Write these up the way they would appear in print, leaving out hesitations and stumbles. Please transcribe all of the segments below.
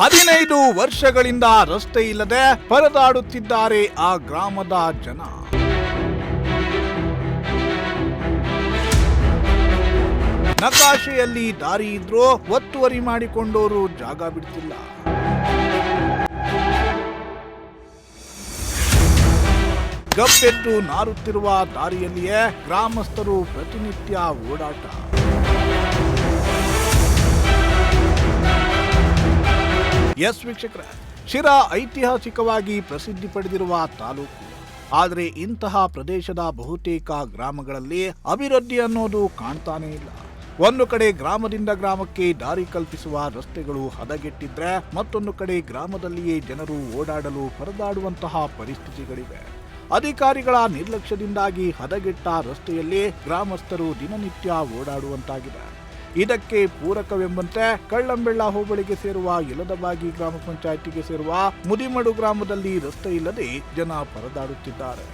15 ವರ್ಷಗಳಿಂದ ರಸ್ತೆ ಇಲ್ಲದೆ ಪರದಾಡುತ್ತಿದ್ದಾರೆ ಆ ಗ್ರಾಮದ ಜನ. ನಕಾಶೆಯಲ್ಲಿ ದಾರಿ ಇದ್ರೂ ಒತ್ತುವರಿ ಮಾಡಿಕೊಂಡವರು ಜಾಗ ಬಿಡ್ತಿಲ್ಲ. ಗಬ್ಬೆದ್ದು ನಾರುತ್ತಿರುವ ದಾರಿಯಲ್ಲಿಯೇ ಗ್ರಾಮಸ್ಥರು ಪ್ರತಿನಿತ್ಯ ಓಡಾಟ. ಎಸ್ ವೀಕ್ಷಕರೇ, ಶಿರಾ ಐತಿಹಾಸಿಕವಾಗಿ ಪ್ರಸಿದ್ಧಿ ಪಡೆದಿರುವ ತಾಲೂಕು. ಆದರೆ ಇಂತಹ ಪ್ರದೇಶದ ಬಹುತೇಕ ಗ್ರಾಮಗಳಲ್ಲಿ ಅಭಿವೃದ್ಧಿ ಅನ್ನೋದು ಕಾಣ್ತಾನೇ ಇಲ್ಲ. ಒಂದು ಕಡೆ ಗ್ರಾಮದಿಂದ ಗ್ರಾಮಕ್ಕೆ ದಾರಿ ಕಲ್ಪಿಸುವ ರಸ್ತೆಗಳು ಹದಗೆಟ್ಟಿದ್ರೆ, ಮತ್ತೊಂದು ಕಡೆ ಗ್ರಾಮದಲ್ಲಿಯೇ ಜನರು ಓಡಾಡಲು ಪರದಾಡುವಂತಹ ಪರಿಸ್ಥಿತಿಗಳಿವೆ. ಅಧಿಕಾರಿಗಳ ನಿರ್ಲಕ್ಷ್ಯದಿಂದಾಗಿ ಹದಗೆಟ್ಟ ರಸ್ತೆಯಲ್ಲಿ ಗ್ರಾಮಸ್ಥರು ದಿನನಿತ್ಯ ಓಡಾಡುವಂತಾಗಿದೆ. ಇದಕ್ಕೆ ಪೂರಕವೆಂಬಂತೆ ಕಳ್ಳಂಬೆಳ್ಳ ಹೋಬಳಿಗೆ ಸೇರುವ ಯಲದಬಾಗಿ ಗ್ರಾಮ ಪಂಚಾಯಿತಿಗೆ ಸೇರುವ ಮುದಿಮಡು ಗ್ರಾಮದಲ್ಲಿ ರಸ್ತೆ ಇಲ್ಲದೆ ಜನ ಪರದಾಡುತ್ತಿದ್ದಾರೆ.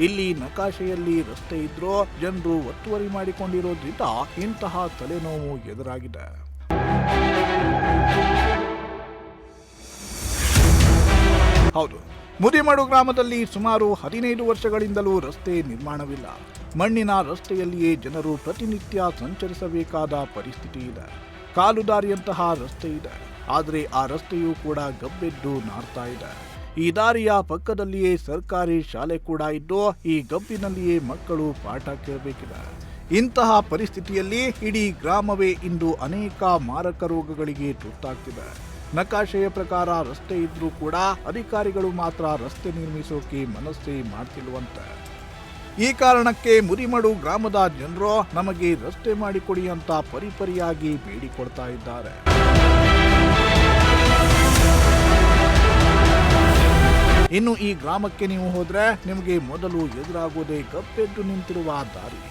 ಇಲ್ಲಿ ನಕಾಶೆಯಲ್ಲಿ ರಸ್ತೆ ಇದ್ರೂ ಜನರು ಒತ್ತುವರಿ ಮಾಡಿಕೊಂಡಿರೋದ್ರಿಂದ ಇಂತಹ ತಲೆನೋವು ಎದುರಾಗಿದೆ. ಹೌದು, ಮುದಿಮಡು ಗ್ರಾಮದಲ್ಲಿ ಸುಮಾರು 15 ವರ್ಷಗಳಿಂದಲೂ ರಸ್ತೆ ನಿರ್ಮಾಣವಿಲ್ಲ. ಮಣ್ಣಿನ ರಸ್ತೆಯಲ್ಲಿಯೇ ಜನರು ಪ್ರತಿನಿತ್ಯ ಸಂಚರಿಸಬೇಕಾದ ಪರಿಸ್ಥಿತಿ ಇದೆ. ಕಾಲುದಾರಿಯಂತಹ ರಸ್ತೆ ಇದೆ, ಆದರೆ ಆ ರಸ್ತೆಯೂ ಕೂಡ ಗಬ್ಬೆದ್ದು ನಾರ್ತಾ ಇದೆ. ಈ ದಾರಿಯ ಪಕ್ಕದಲ್ಲಿಯೇ ಸರ್ಕಾರಿ ಶಾಲೆ ಕೂಡ ಇದ್ದು, ಈ ಗಬ್ಬಿನಲ್ಲಿಯೇ ಮಕ್ಕಳು ಪಾಠ ಕೇಳಬೇಕಿದೆ. ಇಂತಹ ಪರಿಸ್ಥಿತಿಯಲ್ಲಿ ಇಡೀ ಗ್ರಾಮವೇ ಇಂದು ಅನೇಕ ಮಾರಕ ರೋಗಗಳಿಗೆ ತುತ್ತಾಗ್ತಿದೆ. ನಕಾಶೆಯ ಪ್ರಕಾರ ರಸ್ತೆ ಇದ್ರೂ ಕೂಡ ಅಧಿಕಾರಿಗಳು ಮಾತ್ರ ರಸ್ತೆ ನಿರ್ಮಿಸೋಕೆ ಮನಸ್ಸೇ ಮಾಡ್ತಿಲ್ವಂತೆ. ಈ ಕಾರಣಕ್ಕೆ ಮುದಿಮಡು ಗ್ರಾಮದ ಜನರು ನಮಗೆ ರಸ್ತೆ ಮಾಡಿಕೊಡಿ ಅಂತ ಪರಿಪರಿಯಾಗಿ ಬೇಡಿಕೊಡ್ತಾ ಇದ್ದಾರೆ. ಇನ್ನು ಈ ಗ್ರಾಮಕ್ಕೆ ನೀವು ಹೋದ್ರೆ ನಿಮಗೆ ಮೊದಲು ಎದುರಾಗೋದೇ ಗಬ್ಬೆದ್ದು ನಿಂತಿರುವ ದಾರಿ.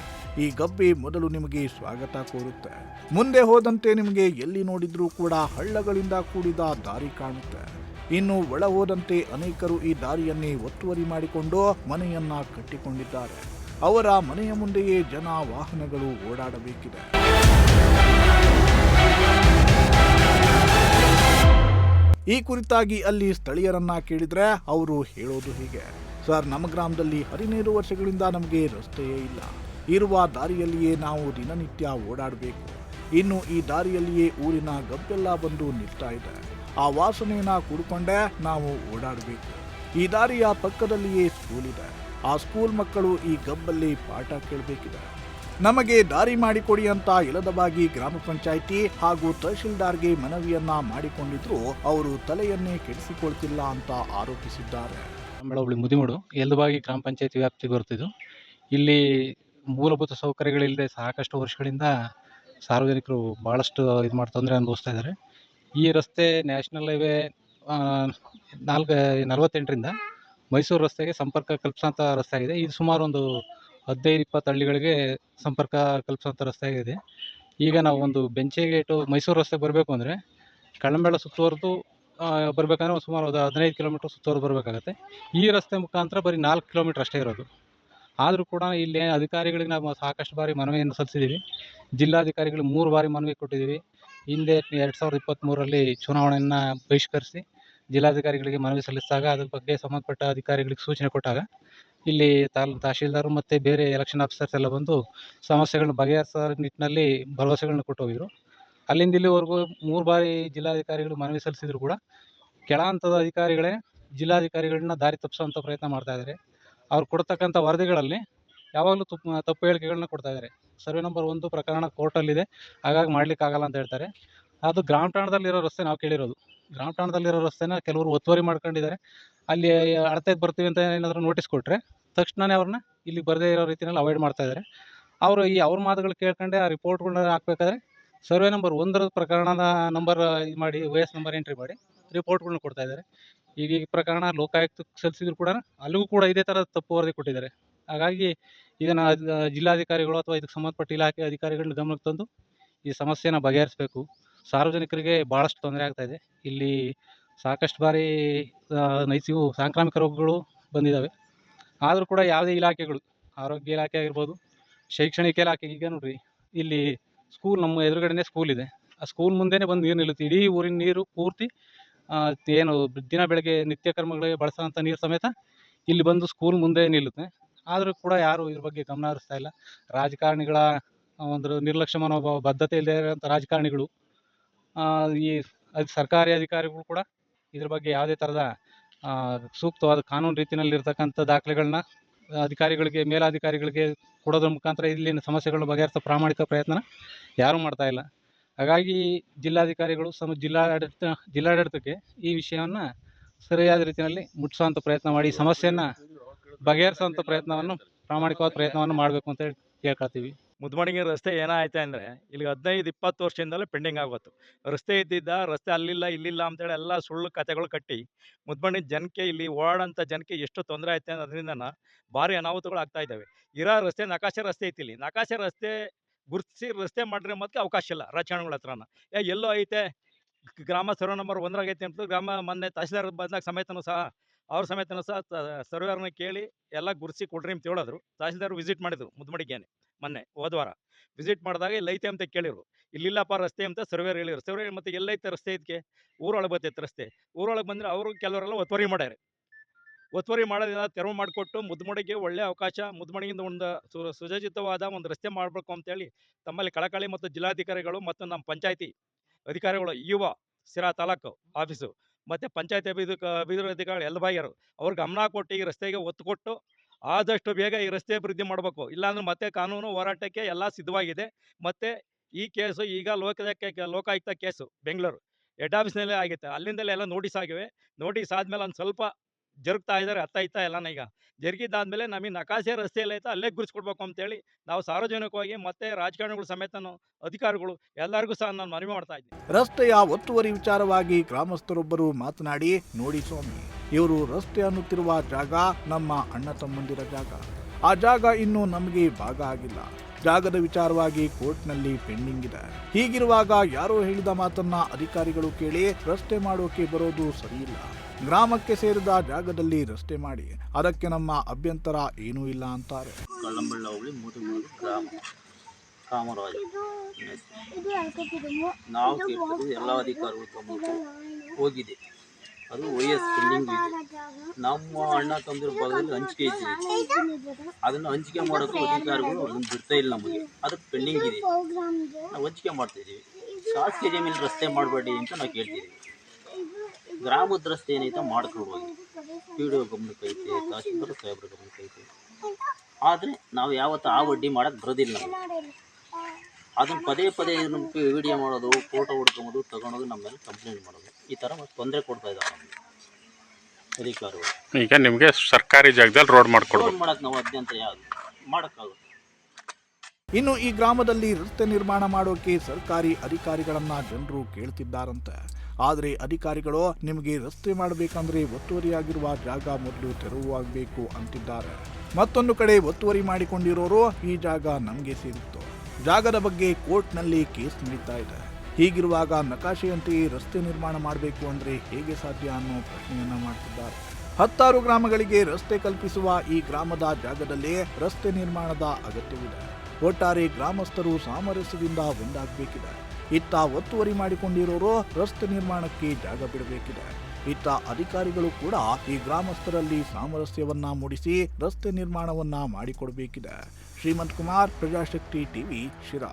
ಈ ಗಬ್ಬೆ ಮೊದಲು ನಿಮಗೆ ಸ್ವಾಗತ ಕೋರುತ್ತೆ. ಮುಂದೆ ಹೋದಂತೆ ನಿಮಗೆ ಎಲ್ಲಿ ನೋಡಿದ್ರೂ ಕೂಡ ಹಳ್ಳಗಳಿಂದ ಕೂಡಿದ ದಾರಿ ಕಾಣುತ್ತೆ. ಇನ್ನು ಒಳ ಹೋದಂತೆ ಅನೇಕರು ಈ ದಾರಿಯನ್ನೇ ಒತ್ತುವರಿ ಮಾಡಿಕೊಂಡು ಮನೆಯನ್ನ ಕಟ್ಟಿಕೊಂಡಿದ್ದಾರೆ. ಅವರ ಮನೆಯ ಮುಂದೆಯೇ ಜನ ವಾಹನಗಳು ಓಡಾಡಬೇಕಿದೆ. ಈ ಕುರಿತಾಗಿ ಅಲ್ಲಿ ಸ್ಥಳೀಯರನ್ನ ಕೇಳಿದ್ರೆ ಅವರು ಹೇಳೋದು ಹೀಗೆ: ಸರ್, ನಮ್ಮ ಗ್ರಾಮದಲ್ಲಿ 15 ವರ್ಷಗಳಿಂದ ನಮಗೆ ರಸ್ತೆಯೇ ಇಲ್ಲ. ಇರುವ ದಾರಿಯಲ್ಲಿಯೇ ನಾವು ದಿನನಿತ್ಯ ಓಡಾಡಬೇಕು. ಇನ್ನು ಈ ದಾರಿಯಲ್ಲಿಯೇ ಊರಿನ ಗಬ್ಬೆಲ್ಲ ಬಂದು ನಿಲ್ತಾ ಇದೆ. ಆ ವಾಸನೆಯನ್ನ ಕುಡ್ಕೊಂಡೇ ನಾವು ಓಡಾಡಬೇಕು. ಈ ದಾರಿಯ ಪಕ್ಕದಲ್ಲಿಯೇ ಸ್ಕೂಲ್ ಇದೆ. ಆ ಸ್ಕೂಲ್ ಮಕ್ಕಳು ಈ ಗಬ್ಬಲ್ಲಿ ಪಾಠ ಕೇಳಬೇಕಿದೆ. ನಮಗೆ ದಾರಿ ಮಾಡಿಕೊಡಿ ಅಂತ ಯಲದಬಾಗಿ ಗ್ರಾಮ ಪಂಚಾಯಿತಿ ಹಾಗೂ ತಹಶೀಲ್ದಾರ್ಗೆ ಮನವಿಯನ್ನ ಮಾಡಿಕೊಂಡಿದ್ರು ಅವರು ತಲೆಯನ್ನೇ ಕೆಡಿಸಿಕೊಳ್ತಿಲ್ಲ ಅಂತ ಆರೋಪಿಸಿದ್ದಾರೆ. ಮುದಿಮಡು ಯಲದಬಾಗಿ ಗ್ರಾಮ ಪಂಚಾಯಿತಿ ವ್ಯಾಪ್ತಿಗೆ ಬರ್ತಿದ್ದು, ಇಲ್ಲಿ ಮೂಲಭೂತ ಸೌಕರ್ಯಗಳಿಲ್ಲದೆ ಸಾಕಷ್ಟು ವರ್ಷಗಳಿಂದ ಸಾರ್ವಜನಿಕರು ಬಹಳಷ್ಟು ತೊಂದರೆ ಅನುಭವಿಸ್ತಾ ಇದ್ದಾರೆ. ಈ ರಸ್ತೆ ನ್ಯಾಷನಲ್ ಹೈವೇ 48ರಿಂದ ಮೈಸೂರು ರಸ್ತೆಗೆ ಸಂಪರ್ಕ ಕಲ್ಪಿಸುವಂಥ ರಸ್ತೆ ಆಗಿದೆ. ಇದು ಸುಮಾರು ಒಂದು 15-20 ಹಳ್ಳಿಗಳಿಗೆ ಸಂಪರ್ಕ ಕಲ್ಪಿಸುವಂಥ ರಸ್ತೆ ಆಗಿದೆ. ಈಗ ನಾವು ಒಂದು ಬೆಂಚೇಗೇಟು ಮೈಸೂರು ರಸ್ತೆಗೆ ಬರಬೇಕು ಅಂದರೆ ಕಳ್ಳಂಬೆಳ ಸುತ್ತುವರೆದು ಬರಬೇಕಂದ್ರೆ ಸುಮಾರು 15 ಕಿಲೋಮೀಟರ್ ಸುತ್ತುವರೆದು ಬರಬೇಕಾಗತ್ತೆ. ಈ ರಸ್ತೆ ಮುಖಾಂತರ ಬರೀ 4 ಕಿಲೋಮೀಟರ್ ಅಷ್ಟೇ ಇರೋದು. ಆದರೂ ಕೂಡ ಇಲ್ಲಿ ಅಧಿಕಾರಿಗಳಿಗೆ ನಾವು ಸಾಕಷ್ಟು ಬಾರಿ ಮನವಿಯನ್ನು ಸಲ್ಲಿಸಿದ್ದೀವಿ. ಜಿಲ್ಲಾಧಿಕಾರಿಗಳು 3 ಬಾರಿ ಮನವಿ ಕೊಟ್ಟಿದ್ದೀವಿ. ಹಿಂದೆ 2023ರಲ್ಲಿ ಚುನಾವಣೆಯನ್ನು ಬಹಿಷ್ಕರಿಸಿ ಜಿಲ್ಲಾಧಿಕಾರಿಗಳಿಗೆ ಮನವಿ ಸಲ್ಲಿಸಿದಾಗ ಅದ್ರ ಬಗ್ಗೆ ಸಂಬಂಧಪಟ್ಟ ಅಧಿಕಾರಿಗಳಿಗೆ ಸೂಚನೆ ಕೊಟ್ಟಾಗ ಇಲ್ಲಿ ತಹಶೀಲ್ದಾರ್ ಮತ್ತು ಬೇರೆ ಎಲೆಕ್ಷನ್ ಆಫೀಸರ್ಸ್ ಎಲ್ಲ ಬಂದು ಸಮಸ್ಯೆಗಳನ್ನ ಬಗೆಹರಿಸೋ ನಿಟ್ಟಿನಲ್ಲಿ ಭರವಸೆಗಳನ್ನ ಕೊಟ್ಟು ಹೋಗಿದ್ರು. ಅಲ್ಲಿಂದ ಇಲ್ಲಿವರೆಗೂ 3 ಬಾರಿ ಜಿಲ್ಲಾಧಿಕಾರಿಗಳು ಮನವಿ ಸಲ್ಲಿಸಿದ್ರು ಕೂಡ ಕೆಳ ಹಂತದ ಅಧಿಕಾರಿಗಳೇ ಜಿಲ್ಲಾಧಿಕಾರಿಗಳನ್ನ ದಾರಿ ತಪ್ಪಿಸುವಂಥ ಪ್ರಯತ್ನ ಮಾಡ್ತಾ ಇದ್ದಾರೆ. ಅವ್ರು ಕೊಡ್ತಕ್ಕಂಥ ವರದಿಗಳಲ್ಲಿ ಯಾವಾಗಲೂ ತಪ್ಪು ಹೇಳಿಕೆಗಳನ್ನ ಕೊಡ್ತಾ ಇದ್ದಾರೆ. ಸರ್ವೆ ನಂಬರ್ 1 ಪ್ರಕರಣ ಕೋರ್ಟಲ್ಲಿದೆ, ಹಾಗಾಗಿ ಮಾಡ್ಲಿಕ್ಕೆ ಆಗಲ್ಲ ಅಂತ ಹೇಳ್ತಾರೆ. ಅದು ಗ್ರಾಮ ಠಾಣದಲ್ಲಿರೋ ರಸ್ತೆ ನಾವು ಕೇಳಿರೋದು. ಗ್ರಾಮ ಠಾಣದಲ್ಲಿರೋ ರಸ್ತೆನ ಕೆಲವರು ಒತ್ತುವರಿ ಮಾಡ್ಕೊಂಡಿದ್ದಾರೆ. ಅಲ್ಲಿ ಅಳತೆಗೆ ಬರ್ತೀವಿ ಅಂತ ಏನಾದರೂ ನೋಟಿಸ್ ಕೊಟ್ಟರೆ ತಕ್ಷಣವೇ ಅವ್ರನ್ನ ಇಲ್ಲಿ ಬರದೇ ಇರೋ ರೀತಿಯಲ್ಲಿ ಅವಾಯ್ಡ್ ಮಾಡ್ತಾ ಇದ್ದಾರೆ. ಅವರು ಅವ್ರ ಮಾತುಗಳು ಕೇಳ್ಕೊಂಡೆ ಆ ರಿಪೋರ್ಟ್ಗಳನ್ನ ಹಾಕಬೇಕಾದ್ರೆ ಸರ್ವೆ ನಂಬರ್ 1 ಪ್ರಕರಣದ ನಂಬರ್ ಇದು ಮಾಡಿ OS ನಂಬರ್ ಎಂಟ್ರಿ ಮಾಡಿ ರಿಪೋರ್ಟ್ಗಳನ್ನ ಕೊಡ್ತಾ ಇದ್ದಾರೆ. ಈಗ ಈ ಪ್ರಕರಣ ಲೋಕಾಯುಕ್ತಕ್ಕೆ ಸಲ್ಲಿಸಿದ್ರು ಕೂಡ ಅಲ್ಲಿಗೂ ಕೂಡ ಇದೇ ಥರದ ತಪ್ಪು ವರದಿ ಕೊಟ್ಟಿದ್ದಾರೆ. ಹಾಗಾಗಿ ಇದನ್ನು ಜಿಲ್ಲಾಧಿಕಾರಿಗಳು ಅಥವಾ ಇದಕ್ಕೆ ಸಂಬಂಧಪಟ್ಟ ಇಲಾಖೆ ಅಧಿಕಾರಿಗಳನ್ನ ಗಮನಕ್ಕೆ ತಂದು ಈ ಸಮಸ್ಯೆನ ಬಗೆಹರಿಸಬೇಕು. ಸಾರ್ವಜನಿಕರಿಗೆ ಭಾಳಷ್ಟು ತೊಂದರೆ ಆಗ್ತಾ ಇದೆ. ಇಲ್ಲಿ ಸಾಕಷ್ಟು ಬಾರಿ ನೈಸಿಗೂ ಸಾಂಕ್ರಾಮಿಕ ರೋಗಗಳು ಬಂದಿದ್ದಾವೆ. ಆದರೂ ಕೂಡ ಯಾವುದೇ ಇಲಾಖೆಗಳು, ಆರೋಗ್ಯ ಇಲಾಖೆ ಆಗಿರ್ಬೋದು, ಶೈಕ್ಷಣಿಕ ಇಲಾಖೆ, ಈಗ ನೋಡ್ರಿ ಇಲ್ಲಿ ಸ್ಕೂಲ್ ನಮ್ಮ ಎದುರುಗಡೆನೇ ಸ್ಕೂಲ್ ಇದೆ. ಆ ಸ್ಕೂಲ್ ಮುಂದೆನೇ ಬಂದು ನೀರು ನಿಲ್ಲುತ್ತೆ. ಇಡೀ ಊರಿನ ನೀರು ಪೂರ್ತಿ ಏನು ದಿನ ಬೆಳಗ್ಗೆ ನಿತ್ಯ ಕರ್ಮಗಳಿಗೆ ಬಳಸೋಂಥ ನೀರು ಸಮೇತ ಇಲ್ಲಿ ಬಂದು ಸ್ಕೂಲ್ ಮುಂದೆ ನಿಲ್ಲುತ್ತೆ. ಆದರೂ ಕೂಡ ಯಾರೂ ಇದ್ರ ಬಗ್ಗೆ ಗಮನ ಹರಿಸ್ತಾ ಇಲ್ಲ. ರಾಜಕಾರಣಿಗಳ ಒಂದು ನಿರ್ಲಕ್ಷ್ಯ ಮನೋಭಾವ, ಬದ್ಧತೆ ಇಲ್ಲದೆ ಇರೋಂಥ ರಾಜಕಾರಣಿಗಳು, ಈ ಸರ್ಕಾರಿ ಅಧಿಕಾರಿಗಳು ಕೂಡ ಇದ್ರ ಬಗ್ಗೆ ಯಾವುದೇ ಥರದ ಸೂಕ್ತವಾದ ಕಾನೂನು ರೀತಿಯಲ್ಲಿರ್ತಕ್ಕಂಥ ದಾಖಲೆಗಳನ್ನ ಮೇಲಾಧಿಕಾರಿಗಳಿಗೆ ಕೊಡೋದ್ರ ಮುಖಾಂತರ ಇಲ್ಲಿನ ಸಮಸ್ಯೆಗಳನ್ನ ಬಗೆಹರಿಸೋ ಪ್ರಾಮಾಣಿಕ ಪ್ರಯತ್ನ ಯಾರೂ ಮಾಡ್ತಾ ಇಲ್ಲ. ಹಾಗಾಗಿ ಜಿಲ್ಲಾಧಿಕಾರಿಗಳು ಜಿಲ್ಲಾಡಳಿತಕ್ಕೆ ಈ ವಿಷಯವನ್ನು ಸರಿಯಾದ ರೀತಿಯಲ್ಲಿ ಮುಟ್ಟಿಸುವಂಥ ಪ್ರಯತ್ನ ಮಾಡಿ ಸಮಸ್ಯೆಯನ್ನು ಬಗೆಹರಿಸುವಂಥ ಪ್ರಾಮಾಣಿಕವಾದ ಪ್ರಯತ್ನವನ್ನು ಮಾಡಬೇಕು ಅಂತ ಹೇಳಿ ಕೇಳ್ಕೊಳ್ತೀವಿ. ಮುದ್ಮಣಿಗೆ ರಸ್ತೆ ಏನಾಯ್ತು ಅಂದರೆ ಇಲ್ಲಿ 15-20 ವರ್ಷದಿಂದಲೇ ಪೆಂಡಿಂಗ್ ಆಗೋತ್ತು. ರಸ್ತೆ ರಸ್ತೆ ಅಲ್ಲಿಲ್ಲ ಇಲ್ಲಿಲ್ಲ ಅಂತೇಳಿ ಎಲ್ಲ ಸುಳ್ಳು ಕಥೆಗಳು ಕಟ್ಟಿ ಮುದ್ಮಣಿ ಜನಕ್ಕೆ, ಇಲ್ಲಿ ಓಡಾಡೋಂಥ ಜನಕ್ಕೆ ಎಷ್ಟು ತೊಂದರೆ ಆಯ್ತು ಅದರಿಂದ ಭಾರಿ ಅನಾಹುತಗಳು ಆಗ್ತಾ ಇದ್ದಾವೆ. ಇರೋ ರಸ್ತೆ ನಕಾಶೆ ರಸ್ತೆ ಐತಿ, ಇಲ್ಲಿ ನಕಾಶೆ ರಸ್ತೆ ಗುರುತಿಸಿ ರಸ್ತೆ ಮಾಡ್ರೆ ಮತ್ತೆ ಅವಕಾಶ ಇಲ್ಲ ರಾಜಕಾರಣಿಗಳ ಹತ್ರನ. ಎಲ್ಲೋ ಐತೆ ಗ್ರಾಮ ಸರ್ವೆ ನಂಬರ್ 1 ಐತೆ ಅಂತ ಮೊನ್ನೆ ತಹಸೀಲ್ದಾರ್ ಬಂದಾಗ ಸಮೇತನೂ ಸಹ ಸರ್ವೇರ್ನ ಕೇಳಿ ಎಲ್ಲ ಗುರುತಿಸಿ ಕೊಡ್ರಿ ಅಂತ ಹೇಳಿದ್ರು. ತಹಸೀಲ್ದಾರ್ ವಿಸಿಟ್ ಮಾಡಿದ್ರು ಮುದ್ಮಡಿಗೇನೆ ಮೊನ್ನೆ ಹೋದ ವಾರ ವಿಸಿಟ್ ಮಾಡಿದಾಗ ಎಲ್ಲೈತೆ ಅಂತ ಕೇಳಿದ್ರು. ಇಲ್ಲಿಲ್ಲಪ್ಪ ರಸ್ತೆ ಅಂತ ಸರ್ವೇರ್ ಹೇಳಿದ್ರು. ಸರ್ವೇರ್ ಮತ್ತೆ ಎಲ್ಲೈತೆ ರಸ್ತೆ ಇದಕ್ಕೆ, ಊರೊಳಗೆ ಬರ್ತೈತೆ ರಸ್ತೆ. ಊರೊಳಗೆ ಬಂದರೆ ಅವರು ಕೆಲವರೆಲ್ಲ ಒತ್ತುವರಿ ಮಾಡ್ಯಾರೆ. ಒತ್ತುವರಿ ಮಾಡೋದೆಲ್ಲ ತೆರವು ಮಾಡಿಕೊಟ್ಟು ಮುದ್ಮಡಿಗೆ ಒಳ್ಳೆ ಅವಕಾಶ, ಮುದ್ಮಡಿಯಿಂದ ಒಂದು ಸುಸಜ್ಜಿತವಾದ ಒಂದು ರಸ್ತೆ ಮಾಡಬೇಕು ಅಂತೇಳಿ ತಮ್ಮಲ್ಲಿ ಕಳಕಳಿ ಮತ್ತು ಜಿಲ್ಲಾಧಿಕಾರಿಗಳು ಮತ್ತು ನಮ್ಮ ಪಂಚಾಯತಿ ಅಧಿಕಾರಿಗಳು, ಸಿರಾ ತಾಲೂಕು ಆಫೀಸು ಮತ್ತು ಪಂಚಾಯತಿ ಅಭಿವೃದ್ಧಿಗಳು ಎಲ್ಲ ಬಾಯಿಯರು ಅವ್ರು ಗಮನ ಕೊಟ್ಟು ಈ ರಸ್ತೆಗೆ ಒತ್ತು ಕೊಟ್ಟು ಆದಷ್ಟು ಬೇಗ ಈ ರಸ್ತೆ ಅಭಿವೃದ್ಧಿ ಮಾಡಬೇಕು. ಇಲ್ಲಾಂದ್ರೆ ಮತ್ತೆ ಕಾನೂನು ಹೋರಾಟಕ್ಕೆ ಎಲ್ಲ ಸಿದ್ಧವಾಗಿದೆ. ಮತ್ತು ಈ ಕೇಸು ಈಗ ಲೋಕಾಯುಕ್ತ ಕೇಸು ಬೆಂಗಳೂರು ಹೆಡ್ ಆಫೀಸ್ನಲ್ಲೇ ಆಗುತ್ತೆ. ಅಲ್ಲಿಂದಲೇ ಎಲ್ಲ ನೋಟಿಸ್ ಆಗಿವೆ. ನೋಟಿಸ್ ಆದಮೇಲೆ ಒಂದು ಸ್ವಲ್ಪ ಜರುಗ್ತಾ ಇದ್ದಾರೆ, ಅತ್ತ ಎಲ್ಲನ. ಈಗ ಜರುಗಿದ್ದಾದ್ಮೇಲೆ ನಮಗೆ ನಕಾಶೆ ರಸ್ತೆ ಎಲ್ಲ ಐತೆ ಅಲ್ಲೇ ಗುರುತಿಸ್ಕೊಡ್ಬೇಕು ಅಂತೇಳಿ ನಾವು ಸಾರ್ವಜನಿಕವಾಗಿ ಮತ್ತೆ ರಾಜಕಾರಣಿಗಳು ಸಮೇತ ಅಧಿಕಾರಿಗಳು ಎಲ್ಲರಿಗೂ ಸಹ ನಾನು ಮನವಿ ಮಾಡ್ತಾ ಇದ್ದೀನಿ. ರಸ್ತೆಯ ಒತ್ತುವರಿ ವಿಚಾರವಾಗಿ ಗ್ರಾಮಸ್ಥರೊಬ್ಬರು ಮಾತನಾಡಿ, ನೋಡಿ ಸ್ವಾಮಿ, ಇವರು ರಸ್ತೆ ಅನ್ನುತ್ತಿರುವ ಜಾಗ ನಮ್ಮ ಅಣ್ಣ ತಮ್ಮಂದಿರ ಜಾಗ. ಆ ಜಾಗ ಇನ್ನೂ ನಮಗೆ ಭಾಗ ಆಗಿಲ್ಲ. ಜಾಗದ ವಿಚಾರವಾಗಿ ಕೋರ್ಟ್ನಲ್ಲಿ ಪೆಂಡಿಂಗ್ ಇದೆ. ಹೀಗಿರುವಾಗ ಯಾರೋ ಹೇಳಿದ ಮಾತನ್ನ ಅಧಿಕಾರಿಗಳು ಕೇಳಿ ರಸ್ತೆ ಮಾಡೋಕೆ ಬರೋದು ಸರಿಯಿಲ್ಲ. ಗ್ರಾಮಕ್ಕೆ ಸೇರಿದ ಜಾಗದಲ್ಲಿ ರಸ್ತೆ ಮಾಡಿ, ಅದಕ್ಕೆ ನಮ್ಮ ಅಭ್ಯಂತರ ಏನೂ ಇಲ್ಲ ಅಂತಾರೆ. ಕಳ್ಳಂಬಳ್ಳ ಹೋಬಳಿ ಮುದುಮೂರು ಗ್ರಾಮ ಕಾಮರಾಜ. ನಾವು ಕೇಳ್ಬೋದು ಎಲ್ಲ ಅಧಿಕಾರಿಗಳು ಗಮನಕ್ಕೆ ಹೋಗಿದೆ. ಅದು OS ಪೆಂಡಿಂಗ್ ಇದೆ. ನಮ್ಮ ಅಣ್ಣ ತಮ್ಮದಿರ ಭಾಗದಲ್ಲಿ ಹಂಚಿಕೆ ಇದ್ದೀವಿ. ಅದನ್ನು ಹಂಚಿಕೆ ಮಾಡೋಕ್ಕೂ ಅಧಿಕಾರಿಗಳು ಅದನ್ನು ಬಿಡ್ತಾ ಇಲ್ಲ ನಮಗೆ. ಅದಕ್ಕೆ ಪೆಂಡಿಂಗ್ ಇದೆ. ನಾವು ಹಂಚಿಕೆ ಮಾಡ್ತಾ ಇದ್ದೀವಿ. ಶಾಸಕೀಯ ಜಮೀನು ರಸ್ತೆ ಮಾಡಬೇಡಿ ಅಂತ ನಾವು ಕೇಳ್ತಿದ್ದೀವಿ. ಗ್ರಾಮದ ರಸ್ತೆ ಏನೈತೆ ಮಾಡ್ಕೊಂಡು ಹೋಗಿ PDO ಗಮನಕ್ಕೆ ಐತೆ, ತಹಸೀಲ್ದಾರ್ ಸಾಹೇಬ್ರ ಗಮನಕ್ಕೆ ಐತೆ. ಆದರೆ ನಾವು ಯಾವತ್ತು ಆ ವಡ್ಡಿ ಮಾಡೋಕ್ಕೆ ಬರೋದಿಲ್ಲ. ನಮಗೆ ಅದನ್ನು ಪದೇ ವಿಡಿಯೋ ಮಾಡೋದು, ಫೋಟೋ ಹೊಡ್ಕೊಂಬೋದು, ತಗೊಳೋದು, ನಮ್ಮ ಮೇಲೆ ಕಂಪ್ಲೇಂಟ್ ಮಾಡೋದು, ಈ ಥರ ತೊಂದರೆ ಕೊಡ್ತಾ ಇದ್ದಾರೆ ನಮಗೆ ಅಧಿಕಾರಿಗಳು. ಈಗ ನಿಮಗೆ ಸರ್ಕಾರಿ ಜಾಗದಲ್ಲಿ ರೋಡ್ ಮಾಡೋಕ್ಕೆ ನಾವು ಅತ್ಯಂತ ಯಾವುದು ಮಾಡೋಕ್ಕಾಗುತ್ತೆ. ಇನ್ನು ಈ ಗ್ರಾಮದಲ್ಲಿ ರಸ್ತೆ ನಿರ್ಮಾಣ ಮಾಡೋಕೆ ಸರ್ಕಾರಿ ಅಧಿಕಾರಿಗಳನ್ನ ಜನರು ಕೇಳ್ತಿದ್ದಾರಂತೆ. ಆದರೆ ಅಧಿಕಾರಿಗಳು ನಿಮಗೆ ರಸ್ತೆ ಮಾಡಬೇಕಂದ್ರೆ ಒತ್ತುವರಿಯಾಗಿರುವ ಜಾಗ ಮೊದಲು ತೆರವಾಗಬೇಕು ಅಂತಿದ್ದಾರೆ. ಮತ್ತೊಂದು ಕಡೆ ಒತ್ತುವರಿ ಮಾಡಿಕೊಂಡಿರೋರು ಈ ಜಾಗ ನಮಗೆ ಸೇರಿತ್ತು, ಜಾಗದ ಬಗ್ಗೆ ಕೋರ್ಟ್ನಲ್ಲಿ ಕೇಸ್ ನಡೀತಾ ಇದೆ. ಹೀಗಿರುವಾಗ ನಕಾಶೆಯಂತೆಯೇ ರಸ್ತೆ ನಿರ್ಮಾಣ ಮಾಡಬೇಕು ಅಂದರೆ ಹೇಗೆ ಸಾಧ್ಯ ಅನ್ನೋ ಪ್ರಶ್ನೆಯನ್ನ ಮಾಡ್ತಿದ್ದಾರೆ. 10 ಗ್ರಾಮಗಳಿಗೆ ರಸ್ತೆ ಕಲ್ಪಿಸುವ ಈ ಗ್ರಾಮದ ಜಾಗದಲ್ಲಿ ರಸ್ತೆ ನಿರ್ಮಾಣದ ಅಗತ್ಯವಿದೆ. ಒಟ್ಟಾರೆ ಗ್ರಾಮಸ್ಥರು ಸಾಮರಸ್ಯದಿಂದ ಒಂದಾಗಬೇಕಿದೆ. ಇತ್ತ ಒತ್ತುವರಿ ಮಾಡಿಕೊಂಡಿರೋರು ರಸ್ತೆ ನಿರ್ಮಾಣಕ್ಕೆ ಜಾಗ ಬಿಡಬೇಕಿದೆ. ಇತ್ತ ಅಧಿಕಾರಿಗಳು ಕೂಡ ಈ ಗ್ರಾಮಸ್ಥರಲ್ಲಿ ಸಾಮರಸ್ಯವನ್ನ ಮೂಡಿಸಿ ರಸ್ತೆ ನಿರ್ಮಾಣವನ್ನ ಮಾಡಿಕೊಡಬೇಕಿದೆ. ಶ್ರೀಮಂತ್ ಕುಮಾರ್, ಪ್ರಜಾಶಕ್ತಿ ಟಿವಿ, ಶಿರಾ.